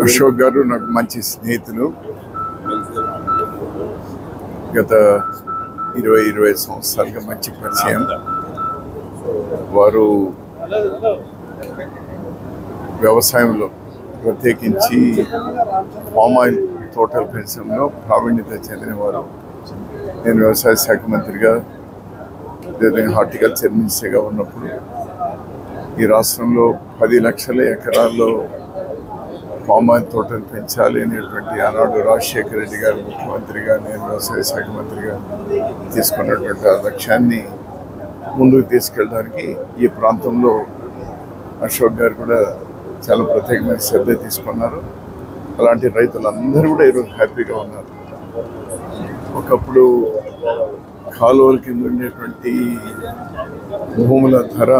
అశోక్ గారు నాకు మంచి స్నేహితులు. గత 20 సంవత్సరాలుగా మంచి పరిచయం. వారు వ్యవసాయంలో ప్రత్యేకించి పామ్ ఆయిల్ తోటల పెంచడంలో ప్రావీణ్యత చెందినవారు. నేను వ్యవసాయ శాఖ మంత్రిగా హార్టికల్చర్ మినిస్టర్గా ఉన్నప్పుడు ఈ రాష్ట్రంలో 10 లక్షల ఎకరాల్లో పామ్ ఆయిల్ తోటలు పెంచాలి అనేటువంటి ఆనాడు రాజశేఖర రెడ్డి గారు ముఖ్యమంత్రిగా, నేను వ్యవసాయ శాఖ మంత్రిగా తీసుకున్నటువంటి ఆ లక్ష్యాన్ని ముందుకు తీసుకెళ్ళడానికి ఈ ప్రాంతంలో అశోక్ గారు కూడా చాలా ప్రత్యేకమైన శ్రద్ధ తీసుకున్నారు. అలాంటి రైతులందరూ కూడా ఈరోజు హ్యాపీగా ఉన్నారు. ఒకప్పుడు కాలువల కింద ఉండేటువంటి భూముల ధర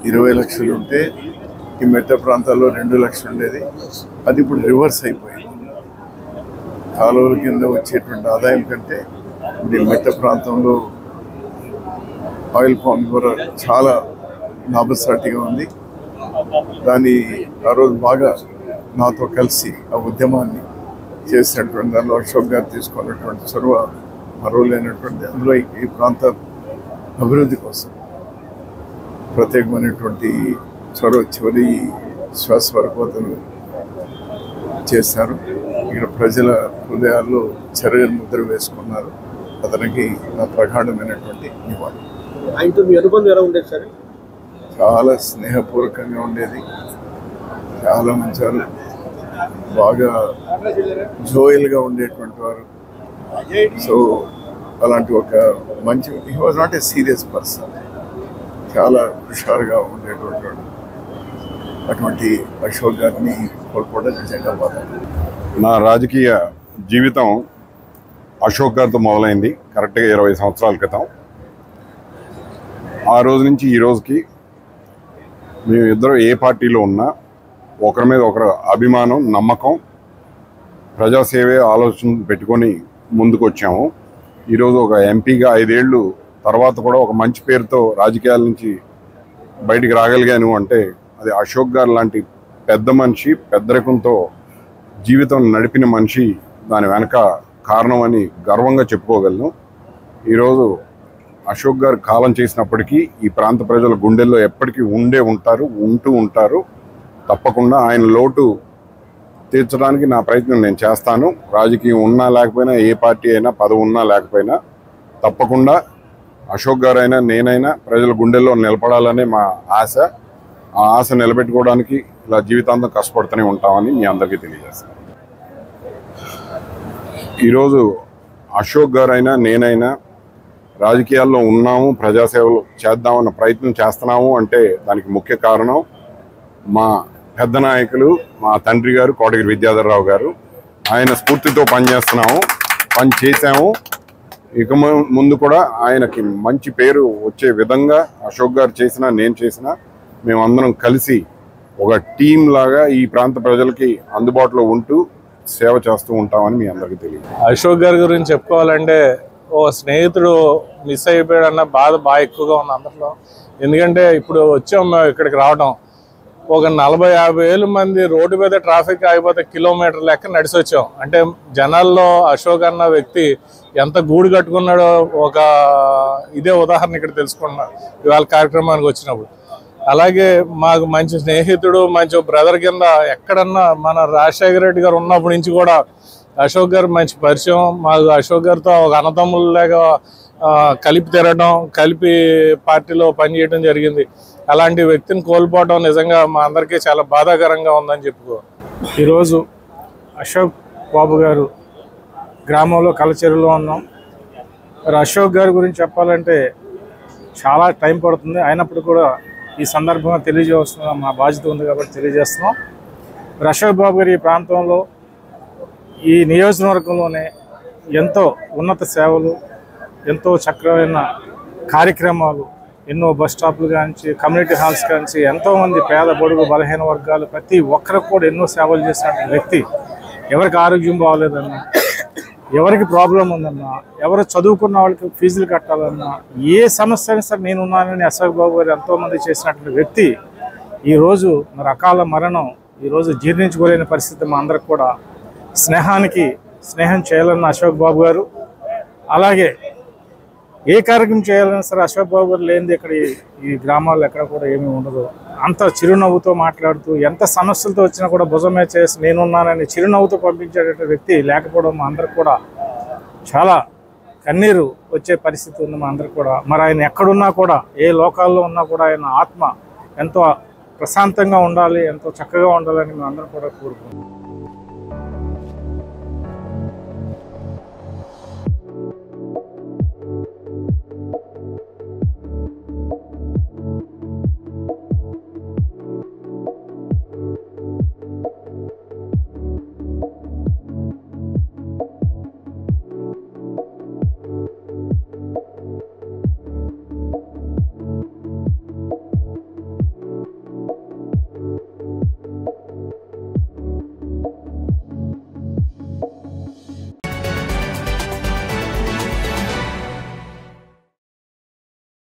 20 లక్షలు ఉంటే ఈ మెట్ట ప్రాంతాల్లో 2 లక్షలు ఉండేది. అది ఇప్పుడు రివర్స్ అయిపోయింది. కాలువల కింద వచ్చేటువంటి ఆదాయం కంటే ఇప్పుడు ఈ మెట్ట ప్రాంతంలో ఆయిల్ పామ్ ద్వారా చాలా లాభసాటిగా ఉంది. దాన్ని ఆ రోజు బాగా నాతో కలిసి ఆ ఉద్యమాన్ని చేసినటువంటి దానిలో అశోక్ గారు తీసుకున్నటువంటి చొరవ మరోలేనటువంటి, అందులో ఈ ప్రాంత అభివృద్ధి కోసం ప్రత్యేకమైనటువంటి చొరవ చివరి శ్వాస వరకు అతను చేశారు. ఇక్కడ ప్రజల హృదయాల్లో చెరగని ముద్ర వేసుకున్నారు. అతనికి నా ప్రగాఢమైనటువంటి నివాళి. ఆయనతో మీ అనుబంధం ఎలా ఉండేది సార్? చాలా స్నేహపూర్వకంగా ఉండేది. చాలా మంచివారు, బాగా జోయల్గా ఉండేటువంటి వారు. సో అలాంటి ఒక మంచి, he was not a serious person, చాలా హుషారుగా ఉండేటువంటి వాడు. అటువంటి అశోక్ గారిని కోల్పోవడం నిజంగా బాధ. నా రాజకీయ జీవితం అశోక్ గారితో మొదలైంది కరెక్ట్గా 20 సంవత్సరాల క్రితం. ఆ రోజు నుంచి ఈ రోజుకి మేము ఇద్దరు ఏ పార్టీలో ఉన్నా ఒకరి మీద ఒకరు అభిమానం, నమ్మకం, ప్రజాసేవే ఆలోచన పెట్టుకొని ముందుకు వచ్చాము. ఈరోజు ఒక ఎంపీగా 5 ఏళ్ళు తర్వాత కూడా ఒక మంచి పేరుతో రాజకీయాల నుంచి బయటికి రాగలిగాను అంటే అది అశోక్ గారు లాంటి పెద్ద మనిషి, పెద్దరికంతో జీవితం నడిపిన మనిషి దాని వెనక కారణం అని గర్వంగా చెప్పుకోగలను. ఈరోజు అశోక్ గారు కాలం చేసినప్పటికీ ఈ ప్రాంత ప్రజల గుండెల్లో ఎప్పటికీ ఉంటూ ఉంటారు. తప్పకుండా ఆయన లోటు తీర్చడానికి నా ప్రయత్నం నేను చేస్తాను. రాజకీయం ఉన్నా లేకపోయినా, ఏ పార్టీ అయినా, పదవి ఉన్నా లేకపోయినా తప్పకుండా అశోక్ గారు అయినా నేనైనా ప్రజల గుండెల్లో నిలబడాలనే మా ఆశ. ఆ ఆశ నిలబెట్టుకోవడానికి ఇలా జీవితాంతం కష్టపడుతూనే ఉంటామని మీ అందరికీ తెలియజేస్తాను. ఈరోజు అశోక్ గారు అయినా నేనైనా రాజకీయాల్లో ఉన్నాము, ప్రజాసేవలు చేద్దామన్న ప్రయత్నం చేస్తున్నాము అంటే దానికి ముఖ్య కారణం మా పెద్ద నాయకులు, మా తండ్రి గారు కోటగిరి విద్యాధరరావు గారు. ఆయన స్ఫూర్తితో పని చేశాము. ఇక ముందు కూడా ఆయనకి మంచి పేరు వచ్చే విధంగా అశోక్ గారు చేసినా, నేను చేసినా మేమందరం కలిసి ఒక టీం లాగా ఈ ప్రాంత ప్రజలకి అందుబాటులో ఉంటూ సేవ చేస్తూ ఉంటామని మీ అందరికీ తెలియదు. అశోక్ గారి గురించి చెప్పుకోవాలంటే ఓ స్నేహితుడు మిస్ అయిపోయాడన్న బాధ బాగా ఎక్కువగా ఉంది అందరిలో. ఎందుకంటే ఇప్పుడు వచ్చాం మేము ఇక్కడికి రావడం, ఒక 40-50 మంది రోడ్డు మీద ట్రాఫిక్ ఆగిపోతే కిలోమీటర్ లెక్క నడిచి వచ్చాం. అంటే జనాల్లో అశోక్ అన్న వ్యక్తి ఎంత గూడు కట్టుకున్నాడో ఒక ఇదే ఉదాహరణ ఇక్కడ తెలుసుకున్నాం ఇవాళ కార్యక్రమానికి వచ్చినప్పుడు. అలాగే మాకు మంచి స్నేహితుడు, మంచి బ్రదర్ కింద ఎక్కడన్నా మన రాజశేఖర రెడ్డి గారు ఉన్నప్పటి నుంచి కూడా అశోక్ గారు మంచి పరిచయం. మాకు అశోక్ గారితో ఒక అన్నదమ్ముల్లాగా కలిపి తిరగడం, కలిపి పార్టీలో పనిచేయడం జరిగింది. అలాంటి వ్యక్తిని కోల్పోవడం నిజంగా మా అందరికీ చాలా బాధాకరంగా ఉందని చెప్పుకో. ఈరోజు అశోక్ బాబు గారు గ్రామంలో కలచెరులో ఉన్నాం. మరి అశోక్ గారి గురించి చెప్పాలంటే చాలా టైం పడుతుంది. అయినప్పుడు కూడా ఈ సందర్భంగా తెలియజేస్తున్నాం, మా బాధ్యత ఉంది కాబట్టి తెలియజేస్తున్నాం. మరి అశోక్ బాబు గారు ఈ ప్రాంతంలో, ఈ నియోజకవర్గంలోనే ఎంతో ఉన్నత సేవలు, ఎంతో చక్కమైన కార్యక్రమాలు, ఎన్నో బస్ స్టాప్లు కానించి, కమ్యూనిటీ హాల్స్ కానించి ఎంతోమంది పేద, బడుగు, బలహీన వర్గాలు ప్రతి ఒక్కరికి కూడా ఎన్నో సేవలు చేసిన వ్యక్తి. ఎవరికి ఆరోగ్యం బాగోలేదన్నా, ఎవరికి ప్రాబ్లం ఉందన్నా, ఎవరు చదువుకున్న వాళ్ళకి ఫీజులు కట్టాలన్నా, ఏ సమస్య అయినా సరే నేనున్నానని అశోక్ బాబు గారు ఎంతోమంది చేసినటువంటి వ్యక్తి ఈరోజు మరి అకాల మరణం ఈరోజు జీర్ణించుకోలేని పరిస్థితి మా అందరికి కూడా. స్నేహం చేయాలన్న అశోక్ బాబు గారు, అలాగే ఏ కార్యక్రమం చేయాలన్నా సరే అశోక్ బాబు గారు లేనిది ఇక్కడ ఈ గ్రామాల్లో ఎక్కడ కూడా ఏమీ ఉండదు. అంత చిరునవ్వుతో మాట్లాడుతూ ఎంత సమస్యలతో వచ్చినా కూడా భుజమే చేసి నేనున్నానని చిరునవ్వుతో పంపించేటటువంటి వ్యక్తి లేకపోవడం మా అందరికి కూడా చాలా కన్నీరు వచ్చే పరిస్థితి ఉంది మా అందరికి కూడా. మరి ఆయన ఎక్కడున్నా కూడా, ఏ లోకాల్లో ఉన్నా కూడా ఆయన ఆత్మ ఎంతో ప్రశాంతంగా ఉండాలి, ఎంతో చక్కగా ఉండాలని మేము అందరం కూడా కోరుకుంటున్నాం.